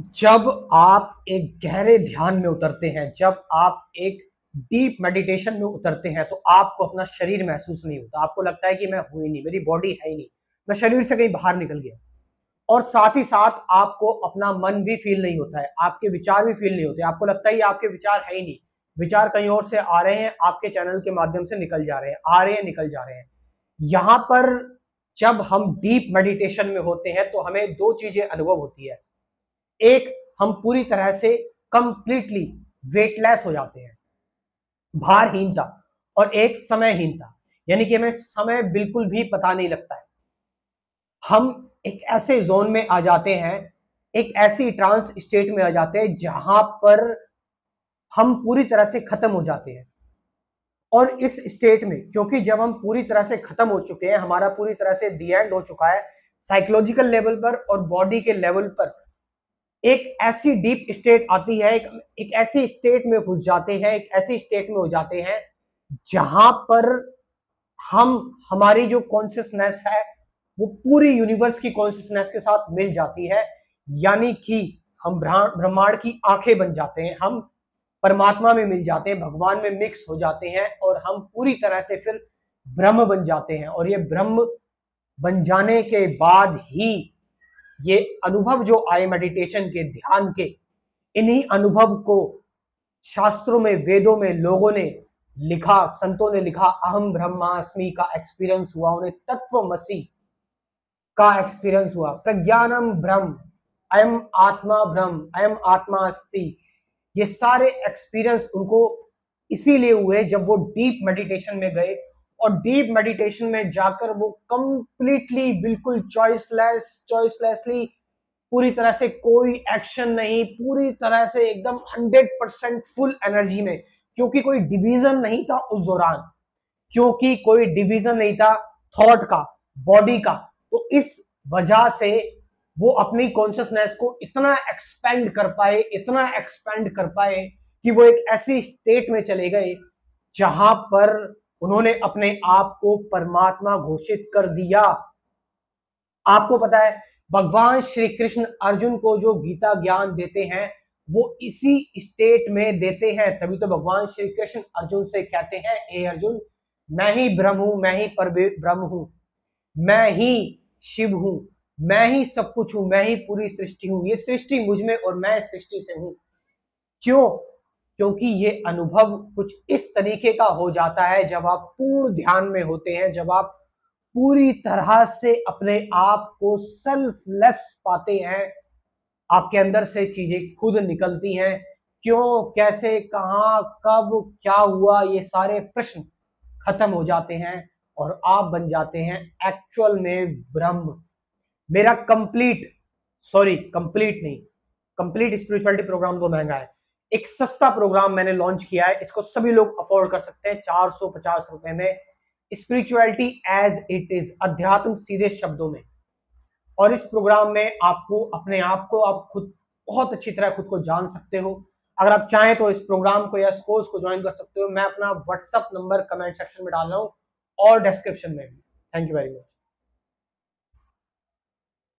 जब आप एक गहरे ध्यान में उतरते हैं, जब आप एक डीप मेडिटेशन में उतरते हैं, तो आपको अपना शरीर महसूस नहीं होता। आपको लगता है कि मैं हूं ही नहीं, मेरी बॉडी है ही नहीं, मैं शरीर से कहीं बाहर निकल गया। और साथ ही साथ आपको अपना मन भी फील नहीं होता है, आपके विचार भी फील नहीं होते। आपको लगता है ये आपके विचार है ही नहीं, विचार कहीं और से आ रहे हैं, आपके चैनल के माध्यम से निकल जा रहे हैं, आ रहे हैं, निकल जा रहे हैं। यहां पर जब हम डीप मेडिटेशन में होते हैं तो हमें दो चीजें अनुभव होती है। एक, हम पूरी तरह से कंप्लीटली वेटलेस हो जाते हैं, भारहीनता। और एक, समयहीनता, यानी कि हमें समय बिल्कुल भी पता नहीं लगता है। हम एक ऐसे जोन में आ जाते हैं, एक ऐसी ट्रांस स्टेट में आ जाते हैं जहां पर हम पूरी तरह से खत्म हो जाते हैं। और इस स्टेट में, क्योंकि जब हम पूरी तरह से खत्म हो चुके हैं, हमारा पूरी तरह से दी एंड हो चुका है, साइकोलॉजिकल लेवल पर और बॉडी के लेवल पर, एक ऐसी डीप स्टेट आती है, एक ऐसी स्टेट में घुस जाते हैं, एक ऐसी स्टेट में हो जाते हैं जहां पर हम, हमारी जो कॉन्शियसनेस है वो पूरी यूनिवर्स की कॉन्शियसनेस के साथ मिल जाती है। यानी कि हम ब्रह्मांड की आंखें बन जाते हैं, हम परमात्मा में मिल जाते हैं, भगवान में मिक्स हो जाते हैं, और हम पूरी तरह से फिर ब्रह्म बन जाते हैं। और ये ब्रह्म बन जाने के बाद ही ये अनुभव जो आए मेडिटेशन के, ध्यान के, इन्हीं अनुभव को शास्त्रों में, वेदों में लोगों ने लिखा, संतों ने लिखा, अहम ब्रह्मास्मि का एक्सपीरियंस हुआ, उन्हें तत्वमसि का एक्सपीरियंस हुआ, प्रज्ञानम ब्रह्म, अयम आत्मा ब्रह्म, अयम आत्मा अस्ति। ये सारे एक्सपीरियंस उनको इसीलिए हुए जब वो डीप मेडिटेशन में गए, और डीप मेडिटेशन में जाकर वो कंप्लीटली, बिल्कुल चॉइसलेसली, पूरी तरह से कोई एक्शन नहीं, पूरी तरह से एकदम 100% फुल एनर्जी में, क्योंकि कोई डिवीजन नहीं था उस दौरान, क्योंकि कोई डिवीजन नहीं था थॉट का, बॉडी का। तो इस वजह से वो अपनी कॉन्शियसनेस को इतना एक्सपेंड कर पाए, इतना एक्सपेंड कर पाए कि वो एक ऐसी स्टेट में चले गए जहां पर उन्होंने अपने आप को परमात्मा घोषित कर दिया। आपको पता है, भगवान श्री कृष्ण अर्जुन को जो गीता ज्ञान देते हैं वो इसी स्टेट में देते हैं। तभी तो भगवान श्री कृष्ण अर्जुन से कहते हैं, हे अर्जुन, मैं ही ब्रह्म हूं, मैं ही पर ब्रह्म हूं, मैं ही शिव हूं, मैं ही सब कुछ हूं, मैं ही पूरी सृष्टि हूं, ये सृष्टि मुझ में और मैं सृष्टि से हूं। क्यों? क्योंकि ये अनुभव कुछ इस तरीके का हो जाता है जब आप पूर्ण ध्यान में होते हैं, जब आप पूरी तरह से अपने आप को सेल्फलेस पाते हैं, आपके अंदर से चीजें खुद निकलती हैं। क्यों, कैसे, कहां, कब, क्या हुआ, ये सारे प्रश्न खत्म हो जाते हैं और आप बन जाते हैं एक्चुअल में ब्रह्म। मेरा कंप्लीट नहीं, कंप्लीट स्पिरिचुअलिटी प्रोग्राम तो महंगा है। एक सस्ता प्रोग्राम मैंने लॉन्च किया है, इसको सभी लोग अफोर्ड कर सकते हैं, 450 रुपए में, स्पिरिचुअलिटी एज इट इज, अध्यात्म सीधे शब्दों में। और इस प्रोग्राम में आपको अपने आप को, आप खुद बहुत अच्छी तरह खुद को जान सकते हो। अगर आप चाहें तो इस प्रोग्राम को या इस कोर्स को ज्वाइन कर सकते हो। मैं अपना व्हाट्सअप नंबर कमेंट सेक्शन में डाल रहा हूं और डिस्क्रिप्शन में भी। Thank you very much.